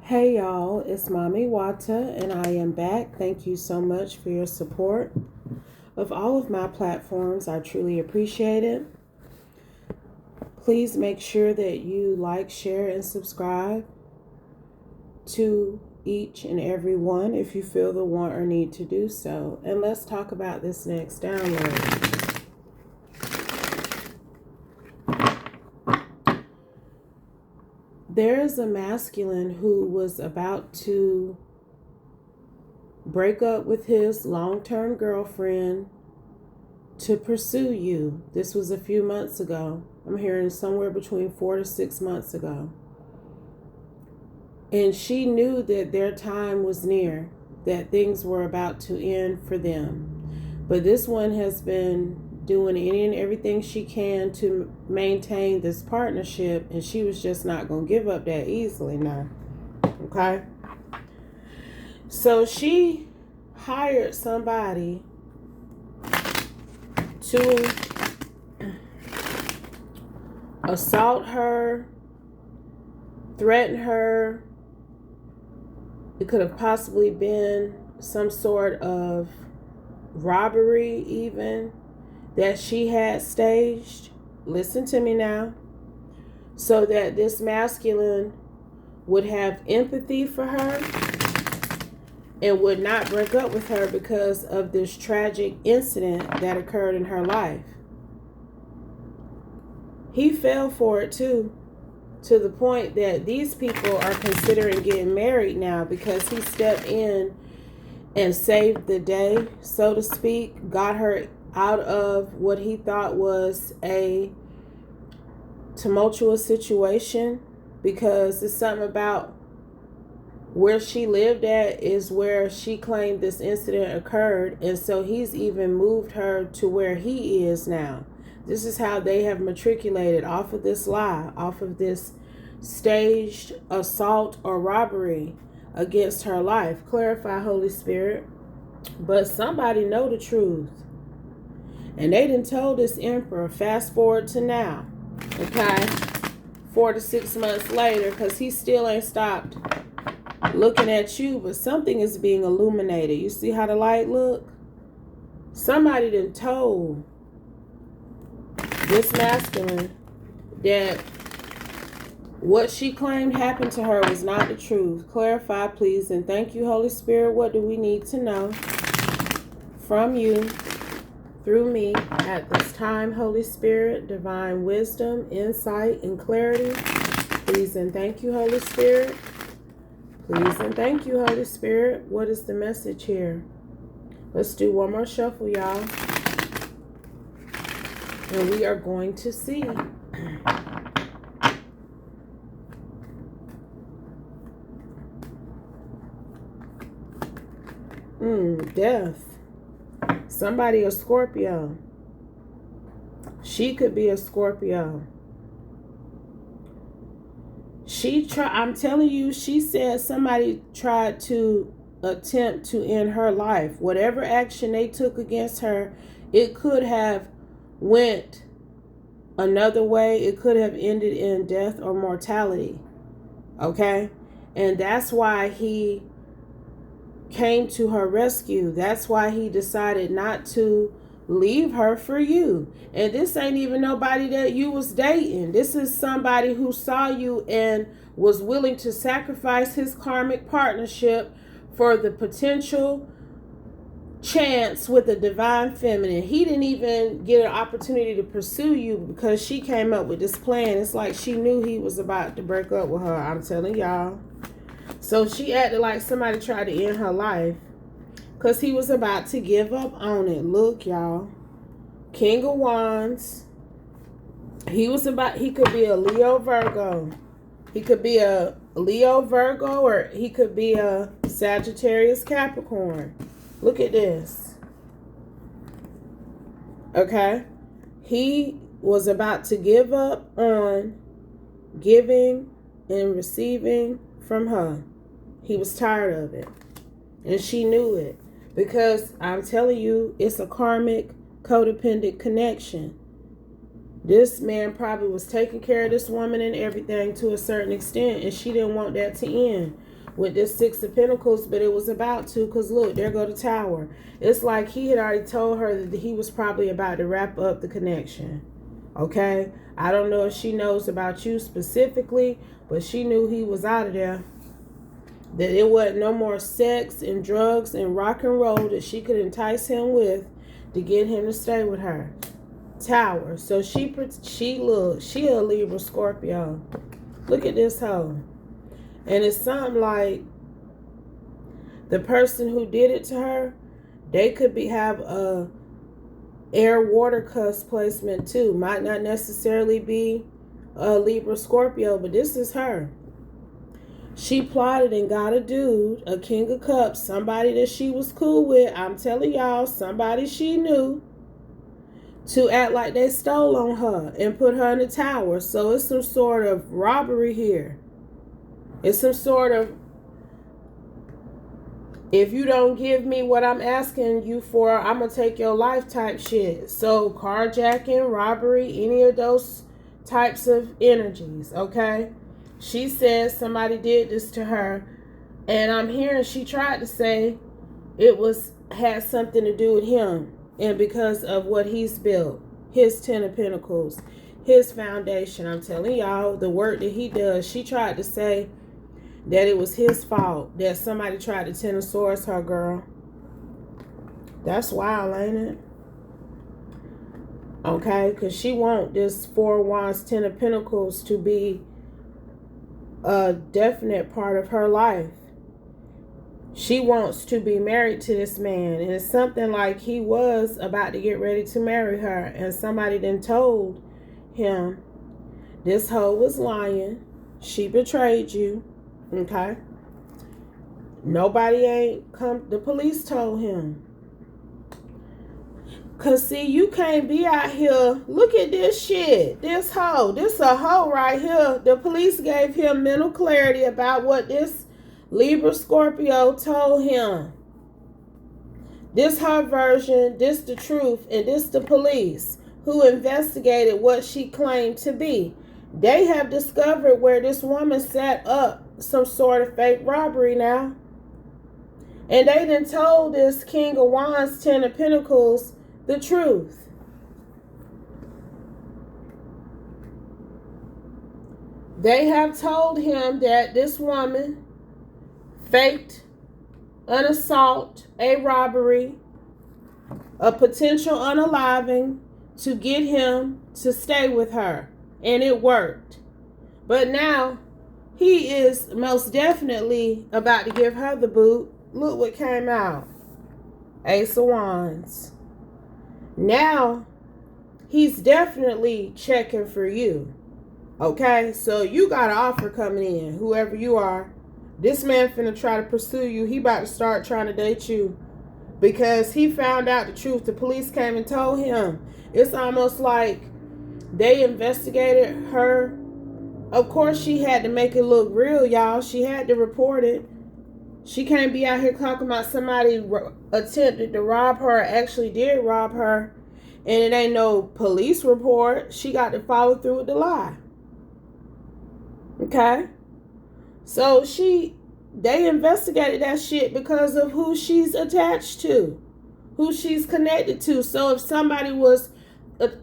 Hey y'all, it's Mommy Wata and I am back. Thank you so much for your support of all of my platforms. I truly appreciate it. Please make sure that you like, share, and subscribe to each and every one if you feel the want or need to do so. And let's talk about this next download. There is a masculine who was about to break up with his long-term girlfriend to pursue you. This was a few months ago. I'm hearing somewhere between 4 to 6 months ago. And she knew that their time was near, that things were about to end for them. But this one has been doing any and everything she can to maintain this partnership, and she was just not going to give up that easily now. Okay? So she hired somebody to assault her, threaten her. It could have possibly been some sort of robbery even that she had staged. Listen to me now. So that this masculine would have empathy for her and would not break up with her because of this tragic incident that occurred in her life. He fell for it too, to the point that these people are considering getting married now because he stepped in and saved the day, so to speak, got her out of what he thought was a tumultuous situation, because it's something about where she lived at is where she claimed this incident occurred, and so he's even moved her to where he is now. This is how they have matriculated off of this lie, off of this staged assault or robbery against her life. Clarify, Holy Spirit. But somebody know the truth. And they done told this emperor, fast forward to now, okay, 4 to 6 months later, because he still ain't stopped looking at you, but something is being illuminated. You see how the light look? Somebody done told this masculine that what she claimed happened to her was not the truth. Clarify, please, and thank you, Holy Spirit. What do we need to know from you through me at this time, Holy Spirit? Divine wisdom, insight, and clarity. Please and thank you, Holy Spirit. Please and thank you, Holy Spirit. What is the message here? Let's do one more shuffle, y'all. And we are going to see. Death. Somebody a Scorpio. She could be a Scorpio. I'm telling you, she said somebody tried to attempt to end her life. Whatever action they took against her, it could have went another way. It could have ended in death or mortality. Okay? And that's why he came to her rescue. That's why he decided not to leave her for you. And this ain't even nobody that you was dating. This is somebody who saw you and was willing to sacrifice his karmic partnership for the potential chance with the divine feminine. He didn't even get an opportunity to pursue you because she came up with this plan. It's like she knew he was about to break up with her. I'm telling y'all. So she acted like somebody tried to end her life because he was about to give up on it. Look, y'all. King of Wands. He could be a Leo Virgo. He could be a Leo Virgo, or he could be a Sagittarius Capricorn. Look at this. Okay? He was about to give up on giving and receiving from her. He was tired of it. And she knew it. Because I'm telling you, it's a karmic codependent connection. This man probably was taking care of this woman and everything to a certain extent, and she didn't want that to end. with this Six of Pentacles, but it was about to, because look, there go the Tower. It's like he had already told her that he was probably about to wrap up the connection. Okay? I don't know if she knows about you specifically, but she knew he was out of there. That it wasn't no more sex and drugs and rock and roll that she could entice him with to get him to stay with her. Tower. So she a Libra Scorpio. Look at this hoe. And it's something like the person who did it to her, they could have a air water cusp placement too. Might not necessarily be a Libra Scorpio, but this is her. She plotted and got a dude, a King of Cups, somebody that she was cool with. I'm telling y'all, somebody she knew, to act like they stole on her and put her in the Tower. So it's some sort of robbery here. It's some sort of, if you don't give me what I'm asking you for, I'm going to take your life type shit. So carjacking, robbery, any of those types of energies, okay? She says somebody did this to her, and I'm hearing she tried to say it had something to do with him, and because of what he's built, his 10 of Pentacles, his foundation. I'm telling y'all, the work that he does. She tried to say that it was his fault that somebody tried to Tennosaurus her, girl. That's wild, ain't it? Okay, because she want this 4 of Wands, 10 of Pentacles to be a definite part of her life. She wants to be married to this man, and it's something like he was about to get ready to marry her, and somebody then told him this hoe was lying, she betrayed you. Okay, nobody ain't come, the police told him. Cause see, you can't be out here. Look at this shit. This hoe. This a hoe right here. The police gave him mental clarity about what this Libra Scorpio told him. This her version, this the truth, and this the police who investigated what she claimed to be. They have discovered where this woman set up some sort of fake robbery now. And they done told this King of Wands, 10 of Pentacles, the truth. They have told him that this woman faked an assault, a robbery, a potential unaliving to get him to stay with her. And it worked. But now he is most definitely about to give her the boot. Look what came out. Ace of Wands. Now, he's definitely checking for you. Okay? So, you got an offer coming in, whoever you are. This man finna try to pursue you. He about to start trying to date you. Because he found out the truth. The police came and told him. It's almost like they investigated her. Of course, she had to make it look real, y'all. She had to report it. She can't be out here talking about somebody attempted to rob her or actually did rob her, and it ain't no police report. She got to follow through with the lie. Okay? So they investigated that shit because of who she's attached to, who she's connected to. So if somebody was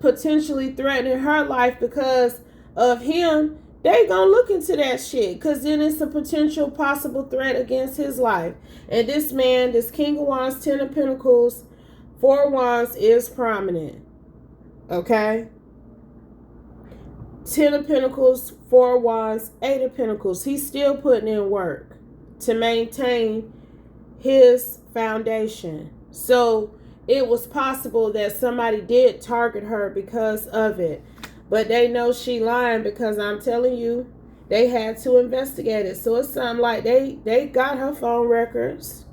potentially threatening her life because of him, they gonna look into that shit, because then it's a potential possible threat against his life. And this man, this King of Wands, 10 of Pentacles, 4 of Wands is prominent. Okay? 10 of Pentacles, 4 of Wands, 8 of Pentacles. He's still putting in work to maintain his foundation. So it was possible that somebody did target her because of it. But they know she lying, because I'm telling you, they had to investigate it. So it's something like they got her phone records.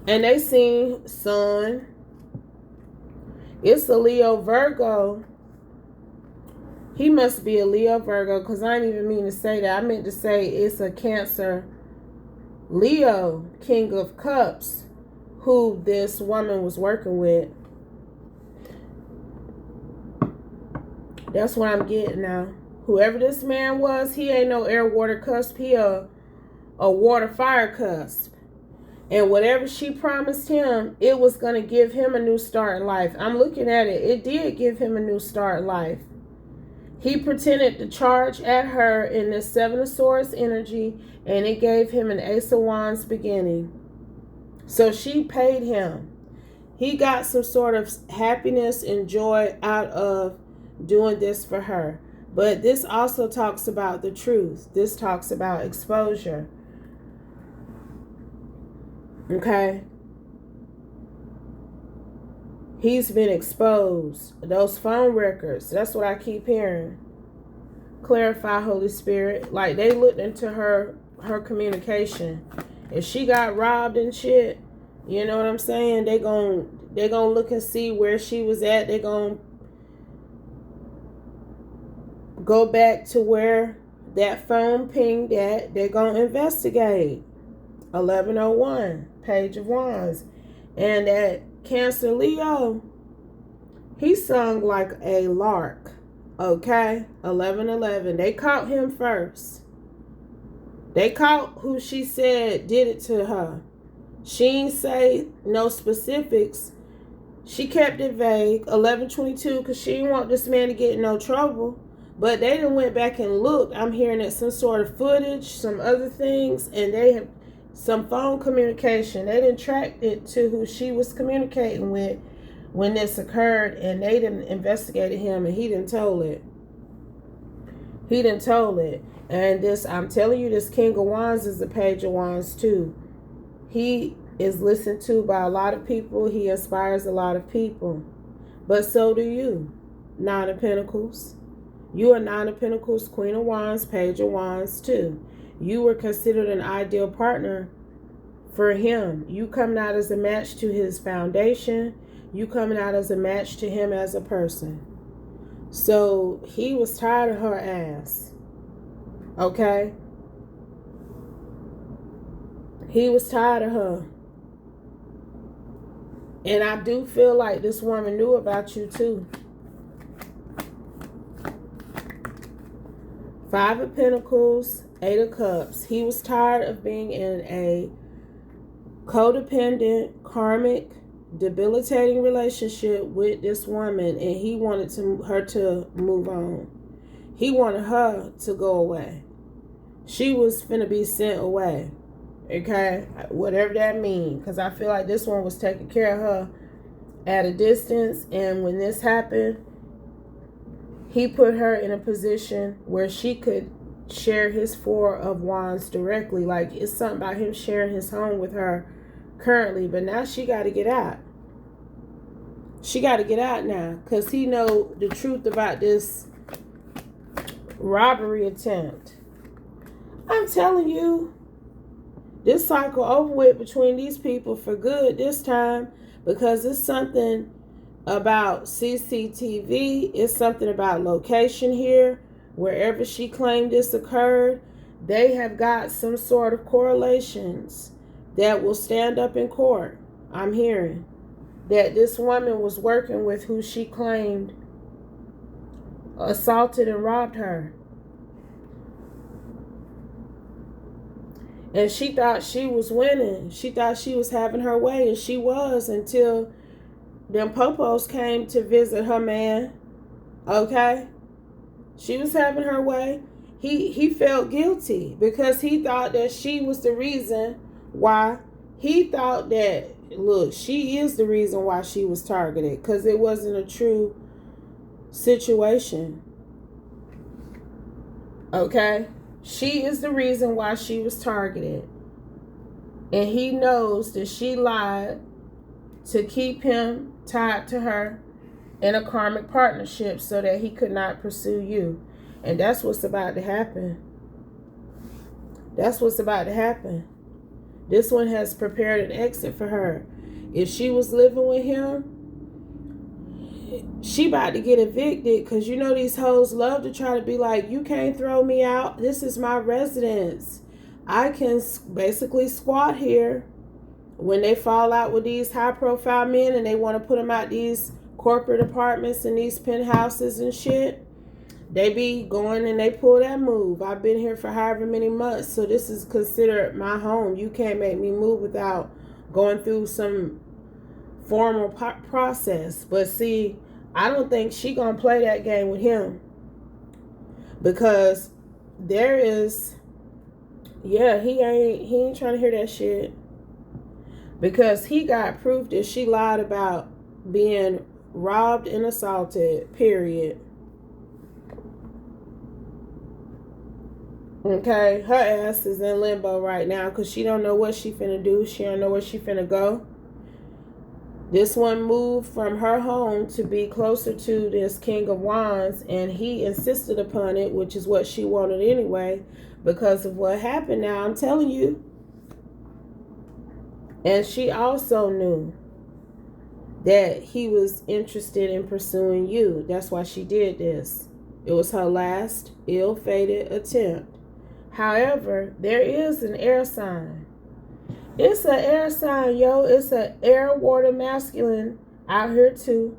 And they seen Sun. It's a Leo Virgo. He must be a Leo Virgo, because I didn't even mean to say that. I meant to say it's a Cancer Leo King of Cups who this woman was working with. That's what I'm getting now. Whoever this man was, he ain't no air water cusp. He a a water fire cusp. And whatever she promised him, it was going to give him a new start in life. I'm looking at it. It did give him a new start in life. He pretended to charge at her in this Seven of Swords energy, and it gave him an Ace of Wands beginning. So she paid him. He got some sort of happiness and joy out of doing this for her. But this also talks about the truth. This talks about exposure. Okay? He's been exposed. Those phone records, that's what I keep hearing. Clarify, Holy Spirit. Like, they looked into her communication. If she got robbed and shit, you know what I'm saying? They gonna look and see where she was at. They gonna go back to where that phone pinged at. They're gonna investigate. 1101, Page of Wands. And that Cancer Leo, he sung like a lark. Okay? 1111. They caught him first. They caught who she said did it to her. She ain't say no specifics. She kept it vague. 1122, because she didn't want this man to get in no trouble. But they done went back and looked. I'm hearing that some sort of footage, some other things, and they have some phone communication. They didn't track it to who she was communicating with when this occurred, and they didn't investigate him, and he didn't tell it. He didn't tell it. And this, I'm telling you, this King of Wands is the Page of Wands too. He is listened to by a lot of people. He inspires a lot of people. But so do you. Nine of Pentacles. You are Nine of Pentacles, Queen of Wands, Page of Wands too. You were considered an ideal partner for him. You coming out as a match to his foundation. You coming out as a match to him as a person. So he was tired of her ass. Okay? He was tired of her. And I do feel like this woman knew about you too. Five of Pentacles, Eight of Cups. He was tired of being in a codependent, karmic, debilitating relationship with this woman, and he wanted her to move on. He wanted her to go away. She was finna be sent away. Okay? Whatever that means. Because I feel like this one was taking care of her at a distance, and when this happened, he put her in a position where she could share his Four of Wands directly. Like, it's something about him sharing his home with her currently. But now she got to get out. She got to get out now. Because he know the truth about this robbery attempt. I'm telling you, this cycle over with between these people for good this time. Because it's something about CCTV. It's something about location here. Wherever she claimed this occurred, they have got some sort of correlations that will stand up in court. I'm hearing that this woman was working with who she claimed assaulted and robbed her. And she thought she was winning. She thought she was having her way, and she was, until them popos came to visit her man. Okay? She was having her way. He felt guilty because he thought that she was the reason why. He thought that, look, she is the reason why she was targeted, because it wasn't a true situation. Okay? She is the reason why she was targeted. And he knows that she lied to keep him tied to her in a karmic partnership so that he could not pursue you. And that's what's about to happen. That's what's about to happen. This one has prepared an exit for her. If she was living with him, she about to get evicted, because you know these hoes love to try to be like, you can't throw me out. This is my residence. I can basically squat here. When they fall out with these high profile men and they want to put them out these corporate apartments and these penthouses and shit, They be going and they pull that move. I've been here for however many months, so this is considered my home. You can't make me move without going through some formal process. But see, I don't think she gonna play that game with him, because there is, yeah, he ain't trying to hear that shit, because he got proof that she lied about being robbed and assaulted, period. Okay, her ass is in limbo right now because she don't know what she finna do. She don't know where she finna go. This one moved from her home to be closer to this King of Wands, and he insisted upon it, which is what she wanted anyway, because of what happened now, I'm telling you. And she also knew that he was interested in pursuing you. That's why she did this. It was her last ill-fated attempt. However, there is an air sign. It's an air sign, yo. It's an air, water, masculine out here too.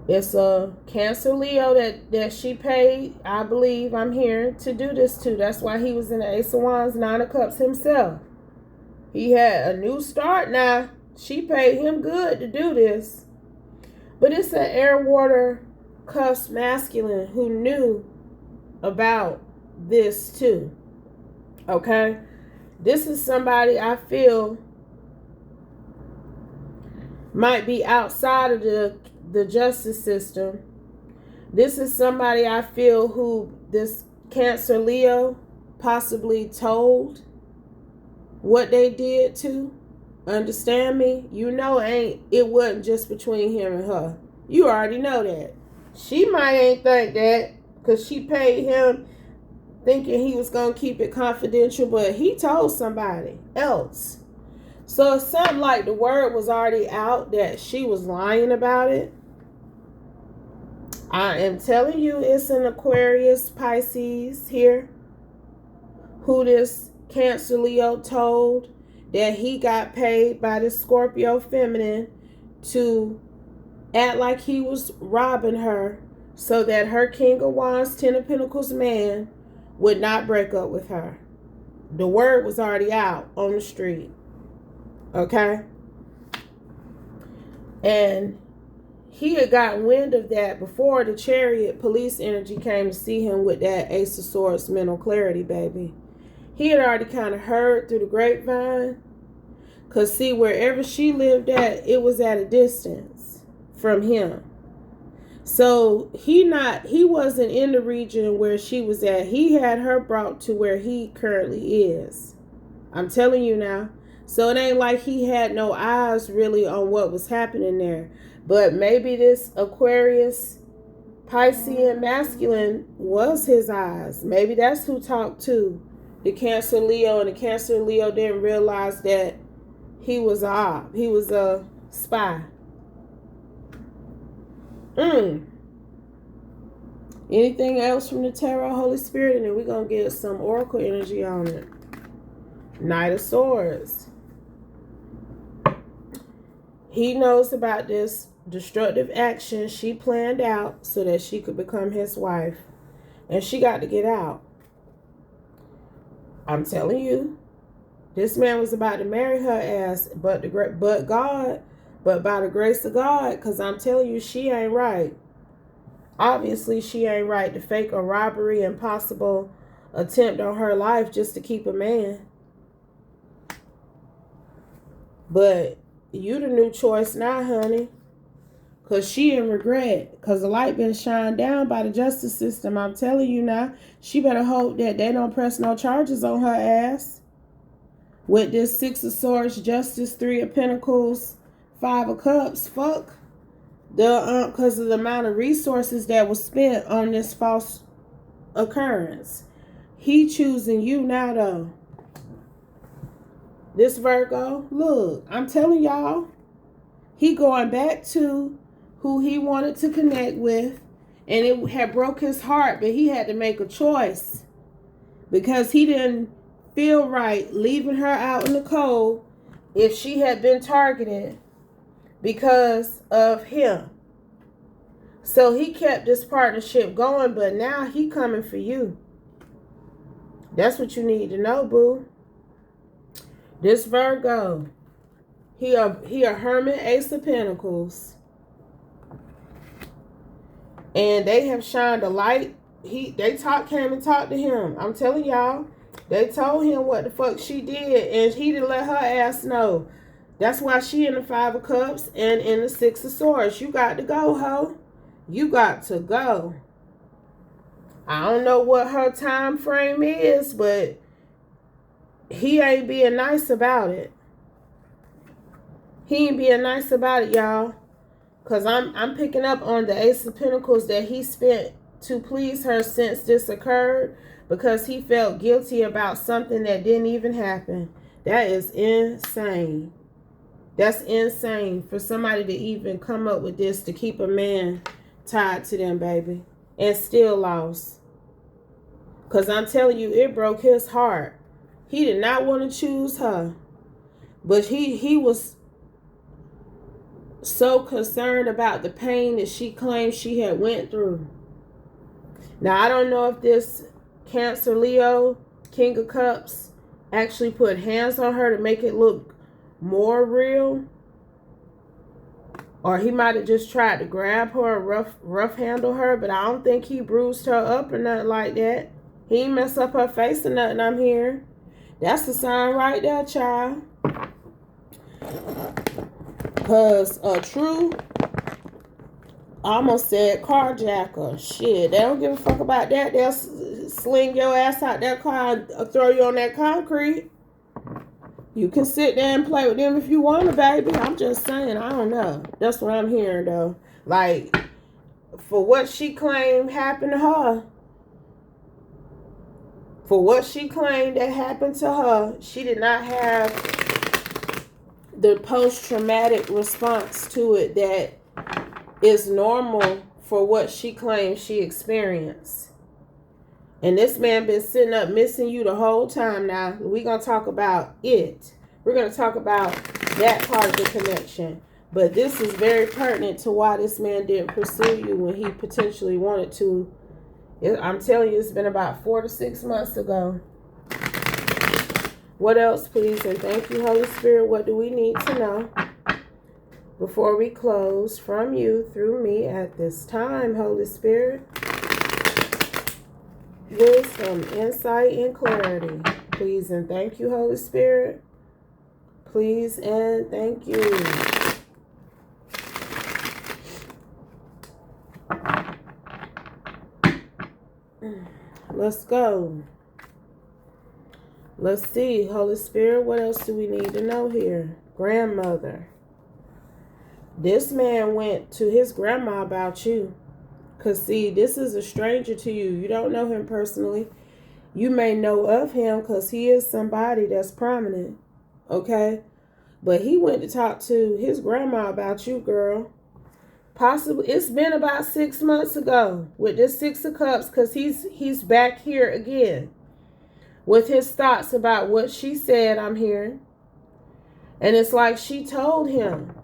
It's a Cancer Leo that she paid, I believe, I'm hearing, to do this to. That's why he was in the Ace of Wands, Nine of Cups himself. He had a new start now. She paid him good to do this. But it's an air, water, cups masculine who knew about this too. Okay? This is somebody I feel might be outside of the justice system. This is somebody I feel who this Cancer Leo possibly told what they did to. Understand me? You know it wasn't just between him and her. You already know that. She might ain't think that because she paid him thinking he was going to keep it confidential, but he told somebody else. So it's something like the word was already out that she was lying about it. I am telling you, it's an Aquarius, Pisces here, who this Cancer Leo told that he got paid by the Scorpio feminine to act like he was robbing her so that her King of Wands, Ten of Pentacles man would not break up with her. The word was already out on the street. Okay? And he had gotten wind of that before the Chariot police energy came to see him with that Ace of Swords mental clarity, baby. He had already kind of heard through the grapevine. Because see, wherever she lived at, it was at a distance from him. So he wasn't in the region where she was at. He had her brought to where he currently is. I'm telling you now. So it ain't like he had no eyes really on what was happening there. But maybe this Aquarius, Piscean masculine was his eyes. Maybe that's who talked to the Cancer Leo, and the Cancer Leo didn't realize that he was a spy. Anything else from the Tarot, Holy Spirit? And then we're going to get some Oracle energy on it. Knight of Swords. He knows about this destructive action she planned out so that she could become his wife. And she got to get out. I'm telling you. This man was about to marry her ass, but by the grace of God, because I'm telling you, she ain't right. Obviously, she ain't right to fake a robbery and possible attempt on her life just to keep a man. But you the new choice now, honey. Because she in regret. Because the light been shined down by the justice system. I'm telling you now, she better hope that they don't press no charges on her ass. With this Six of Swords, Justice, Three of Pentacles, Five of Cups, fuck. Because of the amount of resources that was spent on this false occurrence. He choosing you now, though. This Virgo, look, I'm telling y'all, he going back to who he wanted to connect with, and it had broke his heart, but he had to make a choice because he didn't feel right leaving her out in the cold if she had been targeted because of him. So he kept this partnership going, but now he coming for you. That's what you need to know, boo. This Virgo, he a hermit, Ace of Pentacles. And they have shined a light. Came and talked to him. I'm telling y'all, they told him what the fuck she did, and he didn't let her ass know. That's why she in the Five of Cups and in the Six of Swords. You got to go, ho. You got to go. I don't know what her time frame is, but he ain't being nice about it. He ain't being nice about it, y'all. Because I'm picking up on the Ace of Pentacles that he spent to please her since this occurred, because he felt guilty about something that didn't even happen. That is insane. That's insane for somebody to even come up with this, to keep a man tied to them, baby, and still lost. Because I'm telling you, it broke his heart. He did not want to choose her. But he was so concerned about the pain that she claimed she had went through. Now, I don't know if this Cancer Leo, King of Cups, actually put hands on her to make it look more real. Or he might have just tried to grab her or rough handle her. But I don't think he bruised her up or nothing like that. He ain't mess up her face or nothing, I'm hearing. That's the sign right there, child. Because a true, I almost said carjacker. Shit, they don't give a fuck about that. They'll sling your ass out that car and throw you on that concrete. You can sit there and play with them if you want to, baby. I'm just saying, I don't know. That's what I'm hearing, though. Like, for what she claimed happened to her, for what she claimed that happened to her, she did not have the post-traumatic response to it that is normal for what she claims she experienced. And this man been sitting up missing you the whole time now. We're going to talk about it. We're going to talk about that part of the connection. But this is very pertinent to why this man didn't pursue you when he potentially wanted to. I'm telling you, it's been about 4 to 6 months ago. What else, please? And thank you, Holy Spirit. What do we need to know before we close from you through me at this time, Holy Spirit? Wisdom, insight, and clarity. Please and thank you, Holy Spirit. Please and thank you. Let's go. Let's see, Holy Spirit, what else do we need to know here? Grandmother. This man went to his grandma about you. Because, see, this is a stranger to you. You don't know him personally. You may know of him because he is somebody that's prominent. Okay? But he went to talk to his grandma about you, girl. Possibly, it's been about 6 months ago with this Six of Cups, because he's back here again with his thoughts about what she said, I'm hearing. And it's like she told him,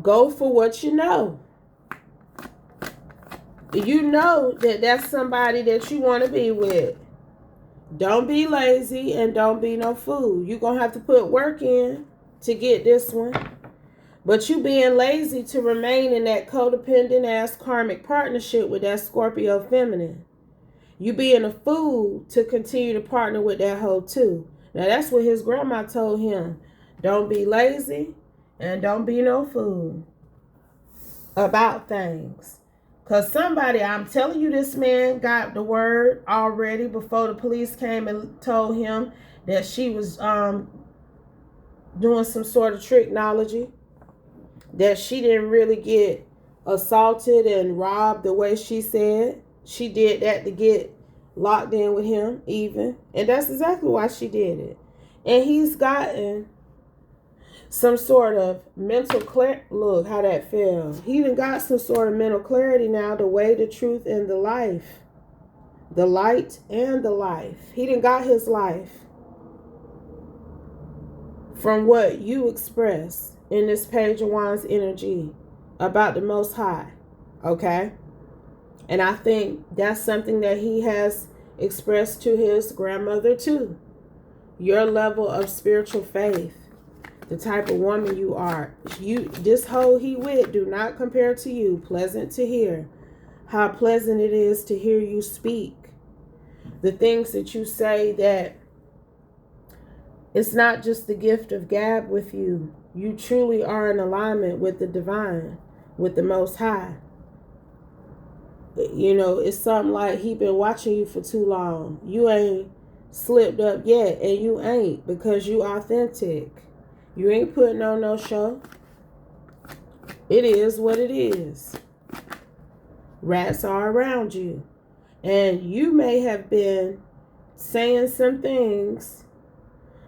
go for what you know. You know that that's somebody that you want to be with. Don't be lazy and don't be no fool. You're going to have to put work in to get this one. But you being lazy to remain in that codependent ass karmic partnership with that Scorpio feminine. You being a fool to continue to partner with that hoe too. Now that's what his grandma told him. Don't be lazy and don't be no fool about things. Because somebody, I'm telling you, this man got the word already before the police came and told him that she was doing some sort of tricknology. That she didn't really get assaulted and robbed the way she said. She did that to get locked in with him even. And that's exactly why she did it. And he's gotten some sort of mental clarity. Look how that fell. He done got some sort of mental clarity now. The way, the truth, and the life. The light and the life. He done got his life from what you express in this Page of Wands energy. about the Most High. Okay? And I think that's something that he has expressed to his grandmother too. Your level of spiritual faith, the type of woman you are. This hoe he with do not compare to you. Pleasant to hear. How pleasant it is to hear you speak. The things that you say, that it's not just the gift of gab with you. You truly are in alignment with the divine, with the Most High. You know, it's something like he been watching you for too long. You ain't slipped up yet, and you ain't, because you authentic. You ain't putting on no show. It is what it is. Rats are around you. And you may have been saying some things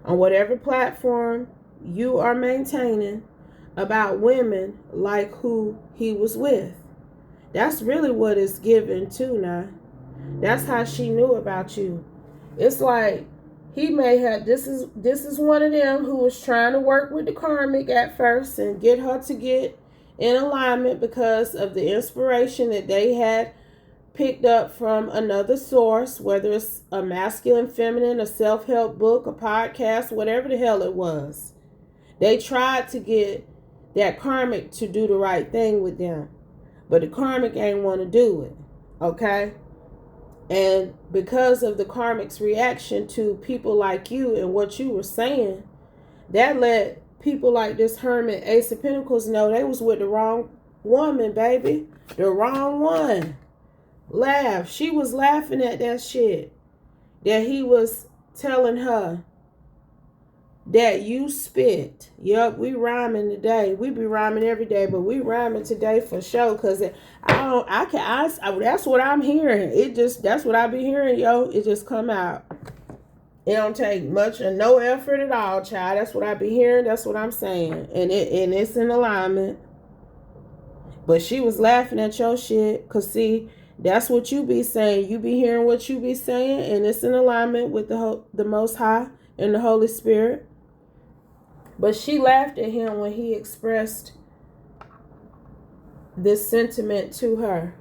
on whatever platform you are maintaining about women like who he was with. That's really what it's given to now. That's how she knew about you. It's like he may have, this is one of them who was trying to work with the karmic at first and get her to get in alignment because of the inspiration that they had picked up from another source, whether it's a masculine, feminine, a self-help book, a podcast, whatever the hell it was. They tried to get that karmic to do the right thing with them. But the karmic ain't want to do it. Okay? And because of the karmic's reaction to people like you and what you were saying, that let people like this hermit, Ace of Pentacles, know they was with the wrong woman, baby. The wrong one. Laugh. She was laughing at that shit. That he was telling her that you spit. Yup, we rhyming today. We be rhyming every day, but we rhyming today for sure. Cause that's what I'm hearing. That's what I be hearing, yo. It just come out. It don't take much or no effort at all, child. That's what I be hearing. That's what I'm saying, and it's in alignment. But she was laughing at your shit, cause see, that's what you be saying. You be hearing what you be saying, and it's in alignment with the Most High and the Holy Spirit. But she laughed at him when he expressed this sentiment to her.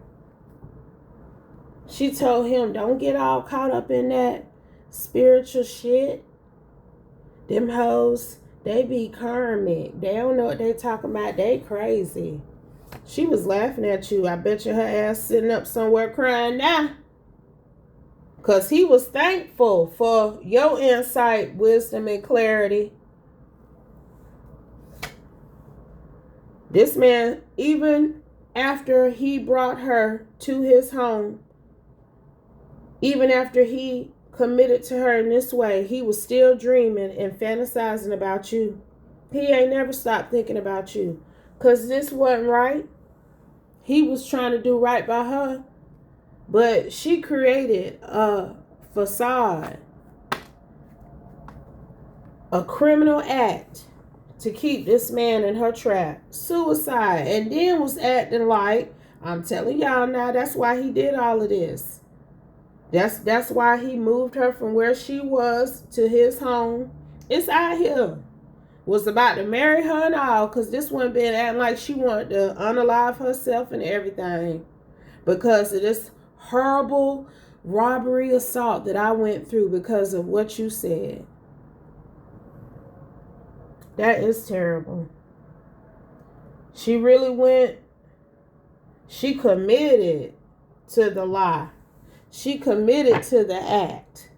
She told him, don't get all caught up in that spiritual shit. Them hoes, they be karmic. They don't know what they talking about. They crazy. She was laughing at you. I bet you her ass sitting up somewhere crying now. Because he was thankful for your insight, wisdom, and clarity. This man, even after he brought her to his home, even after he committed to her in this way, he was still dreaming and fantasizing about you. He ain't never stopped thinking about you. Because this wasn't right. He was trying to do right by her. But she created a facade, a criminal act to keep this man in her trap. Suicide. And then was acting like, I'm telling y'all now, that's why he did all of this. That's why he moved her from where she was to his home. It's out here. Was about to marry her and all, because this one been acting like she wanted to unalive herself and everything. Because of this horrible robbery assault that I went through because of what you said. That is terrible. She really she committed to the lie. She committed to the act.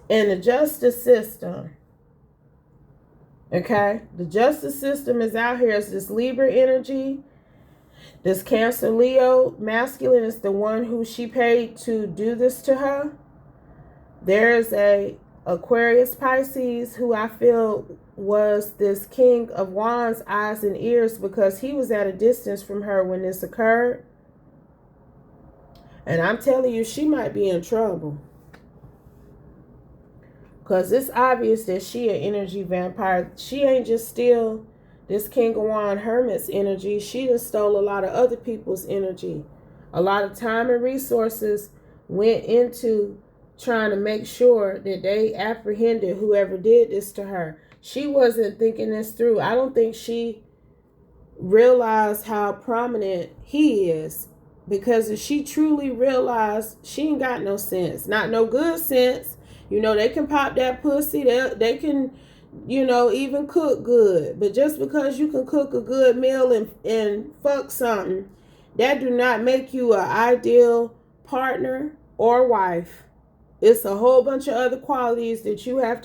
And the justice system, okay? The justice system is out here as this Libra energy. This Cancer Leo masculine is the one who she paid to do this to her. There's a Aquarius Pisces who I feel was this King of Wands eyes and ears, because he was at a distance from her when this occurred. And I'm telling you, she might be in trouble. Because it's obvious that she an energy vampire. She ain't just steal this King of Wands Hermit's energy. She done stole a lot of other people's energy. A lot of time and resources went into trying to make sure that they apprehended whoever did this to her. She wasn't thinking this through. I don't think she realize how prominent he is. Because if she truly realized, she ain't got no sense. Not no good sense. You know, they can pop that pussy. They can, you know, even cook good. But just because you can cook a good meal and fuck something, that do not make you an ideal partner or wife. It's a whole bunch of other qualities that you have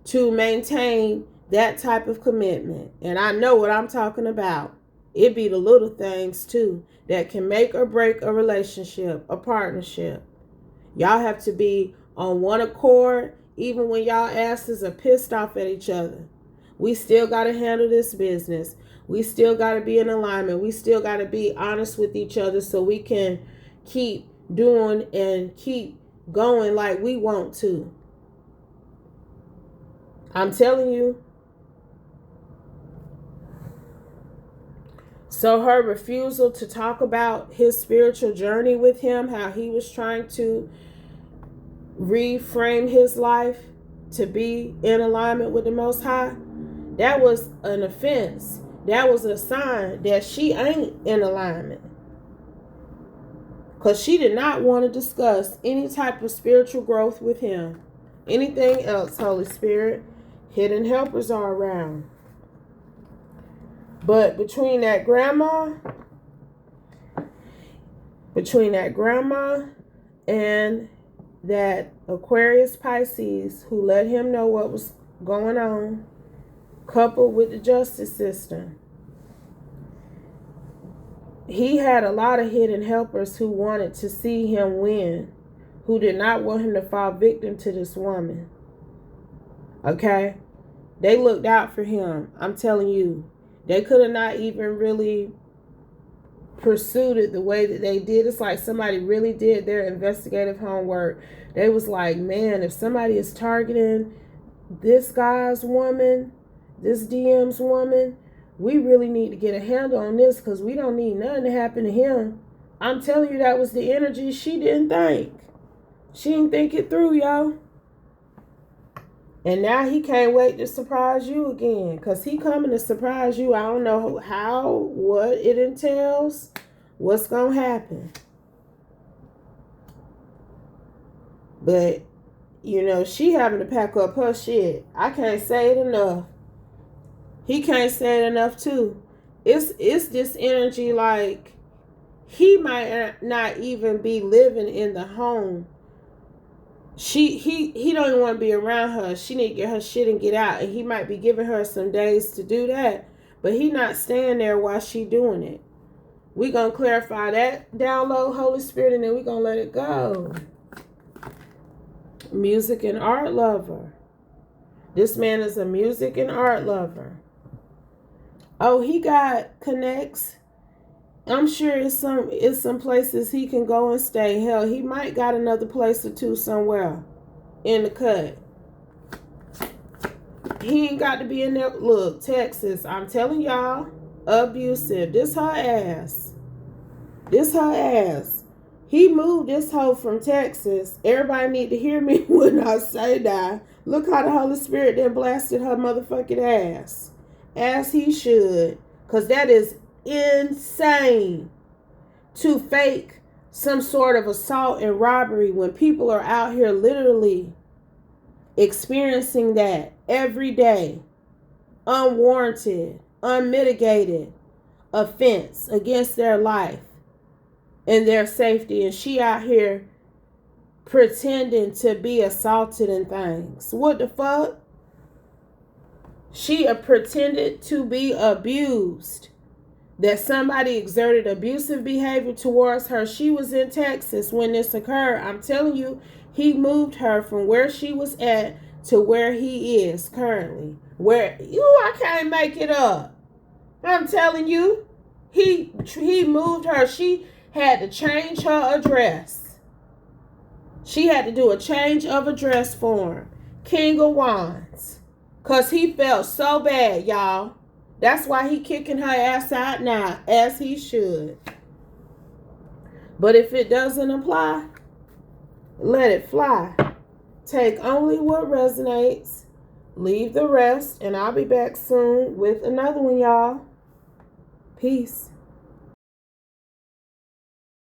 to maintain that type of commitment. And I know what I'm talking about. It be the little things too that can make or break a relationship, a partnership. Y'all have to be on one accord, even when y'all asses are pissed off at each other. We still got to handle this business. We still got to be in alignment. We still got to be honest with each other so we can keep doing and keep going like we want to. I'm telling you. So her refusal to talk about his spiritual journey with him, how he was trying to reframe his life to be in alignment with the Most High, that was an offense. That was a sign that she ain't in alignment. Because she did not want to discuss any type of spiritual growth with him. Anything else, Holy Spirit. Hidden helpers are around. But between that grandma and that Aquarius Pisces who let him know what was going on, coupled with the justice system, he had a lot of hidden helpers who wanted to see him win, who did not want him to fall victim to this woman. Okay? They looked out for him. I'm telling you. They could have not even really pursued it the way that they did. It's like somebody really did their investigative homework. They was like, man, if somebody is targeting this guy's woman, this DM's woman, we really need to get a handle on this because we don't need nothing to happen to him. I'm telling you, that was the energy she didn't think. She didn't think it through, yo. And now he can't wait to surprise you again. Because he coming to surprise you. I don't know how, what it entails, what's going to happen. But, you know, she having to pack up her shit. I can't say it enough. He can't say it enough, too. It's this energy like he might not even be living in the home. He don't even want to be around her. She need to get her shit and get out. And he might be giving her some days to do that. But he not staying there while she doing it. We going to clarify that down low, Holy Spirit, and then we going to let it go. Music and art lover. This man is a music and art lover. Oh, he got connects. I'm sure it's some places he can go and stay. Hell, he might got another place or two somewhere in the cut. He ain't got to be in there. Look, Texas, I'm telling y'all, abusive. This her ass. This her ass. He moved this hoe from Texas. Everybody need to hear me when I say that. Look how the Holy Spirit then blasted her motherfucking ass. As he should. Because that is insane to fake some sort of assault and robbery when people are out here literally experiencing that every day. Unwarranted, unmitigated offense against their life and their safety. And she out here pretending to be assaulted and things. What the fuck? She pretended to be abused. That somebody exerted abusive behavior towards her. She was in Texas when this occurred. I'm telling you, he moved her from where she was at to where he is currently. I can't make it up. I'm telling you, he moved her. She had to change her address. She had to do a change of address form. King of Wands. Because he felt so bad, y'all. That's why he kicking her ass out now, as he should. But if it doesn't apply, let it fly. Take only what resonates. Leave the rest. And I'll be back soon with another one, y'all. Peace.